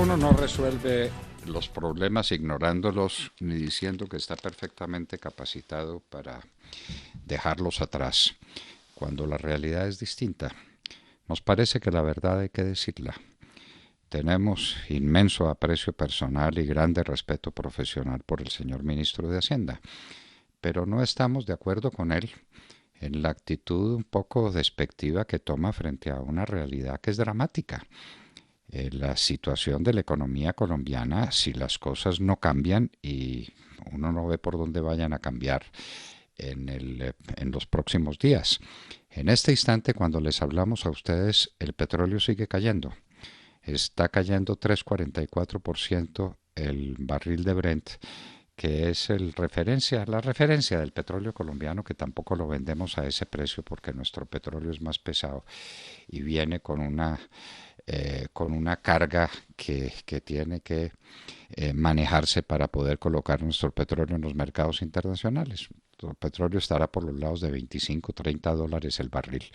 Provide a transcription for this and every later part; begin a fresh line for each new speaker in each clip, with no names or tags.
Uno no resuelve los problemas ignorándolos ni diciendo que está perfectamente capacitado para dejarlos atrás, cuando la realidad es distinta. Nos parece que la verdad hay que decirla. Tenemos inmenso aprecio personal y grande respeto profesional por el señor ministro de Hacienda, pero no estamos de acuerdo con él en la actitud un poco despectiva que toma frente a una realidad que es dramática. La situación de la economía colombiana, si las cosas no cambian y uno no ve por dónde vayan a cambiar en los próximos días. En este instante, cuando les hablamos a ustedes, el petróleo sigue cayendo. Está cayendo 3,44% el barril de Brent, que es la referencia del petróleo colombiano, que tampoco lo vendemos a ese precio porque nuestro petróleo es más pesado y viene con una carga que tiene que manejarse para poder colocar nuestro petróleo en los mercados internacionales. El petróleo estará por los lados de 25, 30 dólares el barril,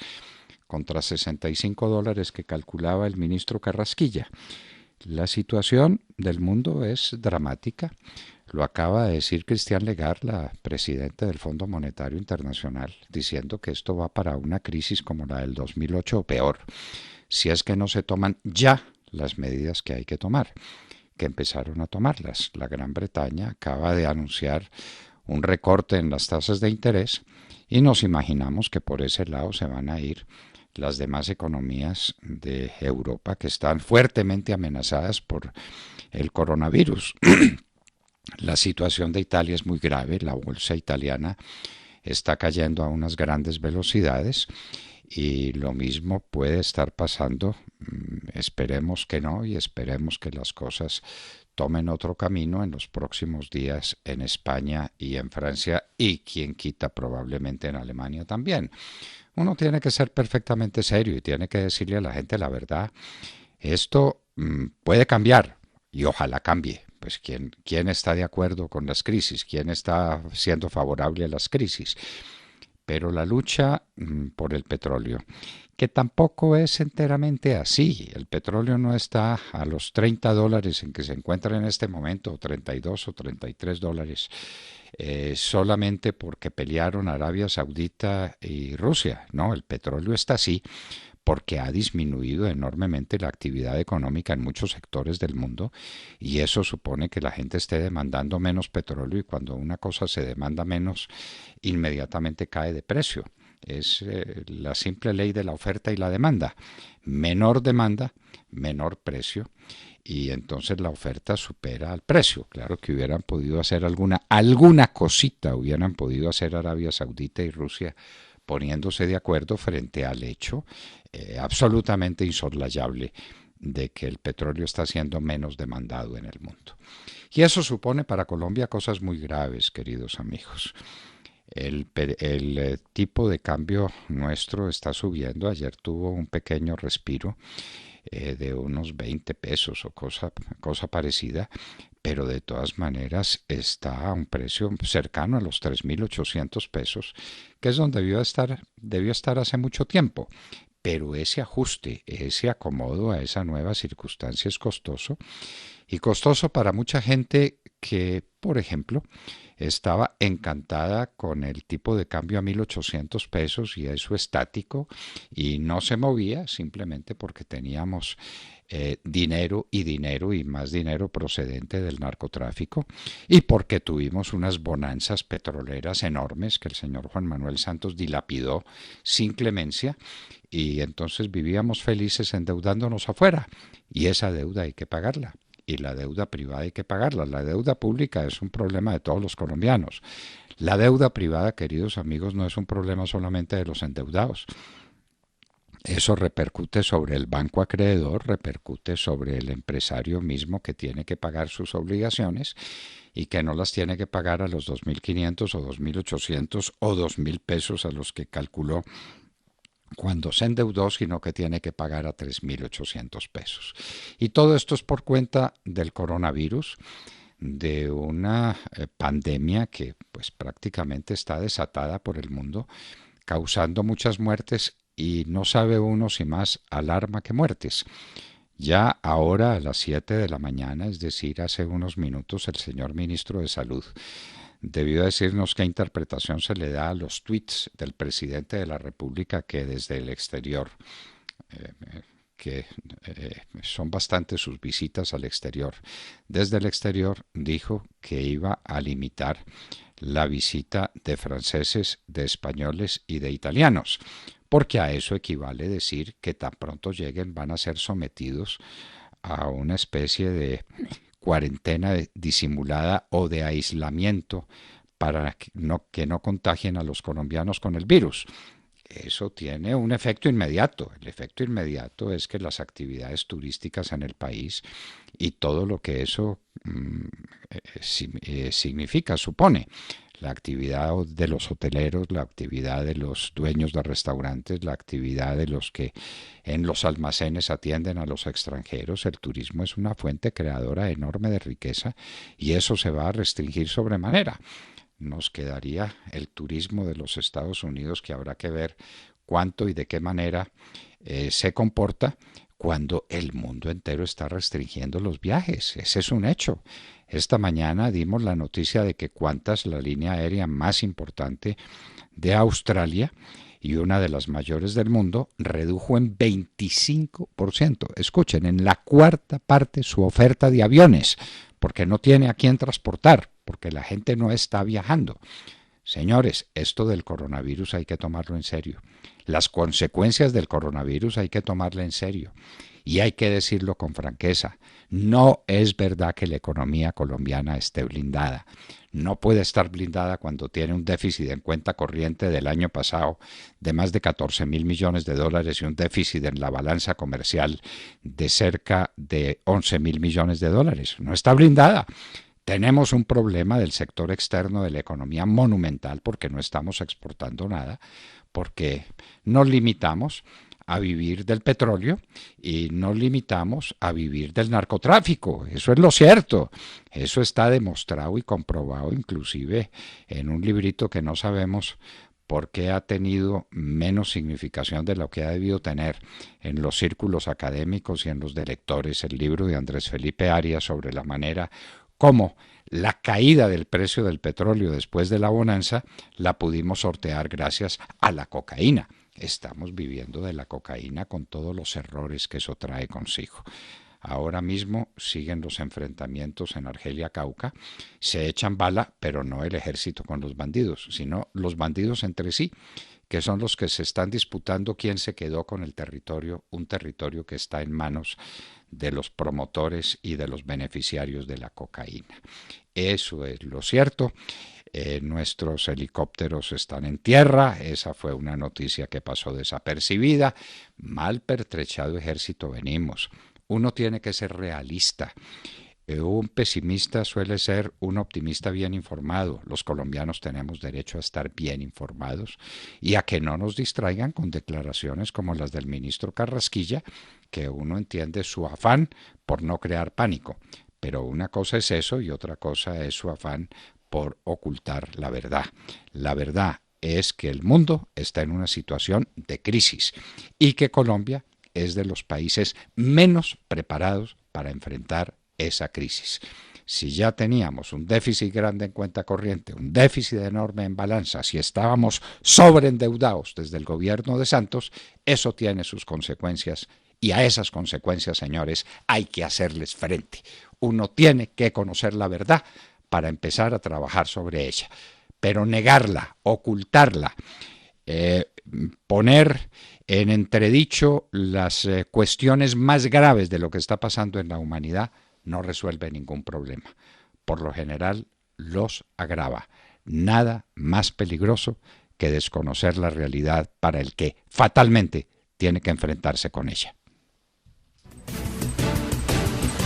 contra 65 dólares que calculaba el ministro Carrasquilla. La situación del mundo es dramática. Lo acaba de decir Christine Lagarde, la presidenta del Fondo Monetario Internacional, diciendo que esto va para una crisis como la del 2008 o peor, si es que no se toman ya las medidas que hay que tomar, que empezaron a tomarlas. La Gran Bretaña acaba de anunciar un recorte en las tasas de interés y nos imaginamos que por ese lado se van a ir las demás economías de Europa que están fuertemente amenazadas por el coronavirus. La situación de Italia es muy grave, la bolsa italiana está cayendo a unas grandes velocidades y lo mismo puede estar pasando, esperemos que no y esperemos que las cosas tomen otro camino en los próximos días en España y en Francia y quien quita probablemente en Alemania también. Uno tiene que ser perfectamente serio y tiene que decirle a la gente la verdad. Esto puede cambiar y ojalá cambie. Pues ¿quién está de acuerdo con las crisis? ¿Quién está siendo favorable a las crisis? Pero la lucha por el petróleo, que tampoco es enteramente así. El petróleo no está a los 30 dólares en que se encuentra en este momento, o 32 o 33 dólares, solamente porque pelearon Arabia Saudita y Rusia. No, el petróleo está así porque ha disminuido enormemente la actividad económica en muchos sectores del mundo y eso supone que la gente esté demandando menos petróleo y cuando una cosa se demanda menos, inmediatamente cae de precio. Es la simple ley de la oferta y la demanda. Menor demanda, menor precio y entonces la oferta supera al precio. Claro que hubieran podido hacer alguna cosita, hubieran podido hacer Arabia Saudita y Rusia poniéndose de acuerdo frente al hecho absolutamente insoslayable de que el petróleo está siendo menos demandado en el mundo. Y eso supone para Colombia cosas muy graves, queridos amigos. El tipo de cambio nuestro está subiendo. Ayer tuvo un pequeño respiro de unos 20 pesos o cosa parecida, pero de todas maneras está a un precio cercano a los 3.800 pesos, que es donde debió estar hace mucho tiempo. Pero ese ajuste, ese acomodo a esa nueva circunstancia es costoso y costoso para mucha gente que, por ejemplo, estaba encantada con el tipo de cambio a 1.800 pesos y eso estático y no se movía simplemente porque teníamos dinero y más dinero procedente del narcotráfico y porque tuvimos unas bonanzas petroleras enormes que el señor Juan Manuel Santos dilapidó sin clemencia y entonces vivíamos felices endeudándonos afuera y esa deuda hay que pagarla. Y la deuda privada hay que pagarla. La deuda pública es un problema de todos los colombianos. La deuda privada, queridos amigos, no es un problema solamente de los endeudados. Eso repercute sobre el banco acreedor, repercute sobre el empresario mismo que tiene que pagar sus obligaciones y que no las tiene que pagar a los 2.500 o 2.800 o 2.000 pesos a los que calculó cuando se endeudó, sino que tiene que pagar a 3.800 pesos. Y todo esto es por cuenta del coronavirus, de una pandemia que pues prácticamente está desatada por el mundo, causando muchas muertes y no sabe uno si más alarma que muertes. Ya ahora a las 7 de la mañana, es decir, hace unos minutos, el señor ministro de Salud debió decirnos qué interpretación se le da a los tweets del presidente de la República que desde el exterior, eh, que son bastantes sus visitas al exterior, desde el exterior dijo que iba a limitar la visita de franceses, de españoles y de italianos, porque a eso equivale decir que tan pronto lleguen van a ser sometidos a una especie de cuarentena disimulada o de aislamiento para que no contagien a los colombianos con el virus. Eso tiene un efecto inmediato. El efecto inmediato es que las actividades turísticas en el país y todo lo que eso significa, supone, la actividad de los hoteleros, la actividad de los dueños de restaurantes, la actividad de los que en los almacenes atienden a los extranjeros. El turismo es una fuente creadora enorme de riqueza y eso se va a restringir sobremanera. Nos quedaría el turismo de los Estados Unidos, que habrá que ver cuánto y de qué manera se comporta cuando el mundo entero está restringiendo los viajes. Ese es un hecho. Esta mañana dimos la noticia de que Qantas, la línea aérea más importante de Australia y una de las mayores del mundo, redujo en 25%, escuchen, en la cuarta parte su oferta de aviones, porque no tiene a quién transportar, porque la gente no está viajando. Señores, esto del coronavirus hay que tomarlo en serio. Las consecuencias del coronavirus hay que tomarla en serio. Y hay que decirlo con franqueza. No es verdad que la economía colombiana esté blindada. No puede estar blindada cuando tiene un déficit en cuenta corriente del año pasado de más de 14.000 millones de dólares y un déficit en la balanza comercial de cerca de 11.000 millones de dólares. No está blindada. Tenemos un problema del sector externo de la economía monumental porque no estamos exportando nada, porque nos limitamos a vivir del petróleo y nos limitamos a vivir del narcotráfico. Eso es lo cierto. Eso está demostrado y comprobado inclusive en un librito que no sabemos por qué ha tenido menos significación de lo que ha debido tener en los círculos académicos y en los de lectores, el libro de Andrés Felipe Arias sobre la manera como la caída del precio del petróleo después de la bonanza la pudimos sortear gracias a la cocaína. Estamos viviendo de la cocaína con todos los errores que eso trae consigo. Ahora mismo siguen los enfrentamientos en Argelia, Cauca. Se echan bala, pero no el ejército con los bandidos, sino los bandidos entre sí, que son los que se están disputando quién se quedó con el territorio, un territorio que está en manos de los promotores y de los beneficiarios de la cocaína. Eso es lo cierto. Nuestros helicópteros están en tierra, esa fue una noticia que pasó desapercibida. Mal pertrechado ejército venimos. Uno tiene que ser realista. Un pesimista suele ser un optimista bien informado. Los colombianos tenemos derecho a estar bien informados y a que no nos distraigan con declaraciones como las del ministro Carrasquilla, que uno entiende su afán por no crear pánico. Pero una cosa es eso y otra cosa es su afán por ocultar la verdad. La verdad es que el mundo está en una situación de crisis y que Colombia es de los países menos preparados para enfrentar esa crisis. Si ya teníamos un déficit grande en cuenta corriente, un déficit enorme en balanza, si estábamos sobreendeudados desde el gobierno de Santos, eso tiene sus consecuencias y a esas consecuencias, señores, hay que hacerles frente. Uno tiene que conocer la verdad para empezar a trabajar sobre ella, pero negarla, ocultarla, poner en entredicho las cuestiones más graves de lo que está pasando en la humanidad, no resuelve ningún problema. Por lo general, los agrava. Nada más peligroso que desconocer la realidad para el que fatalmente tiene que enfrentarse con ella.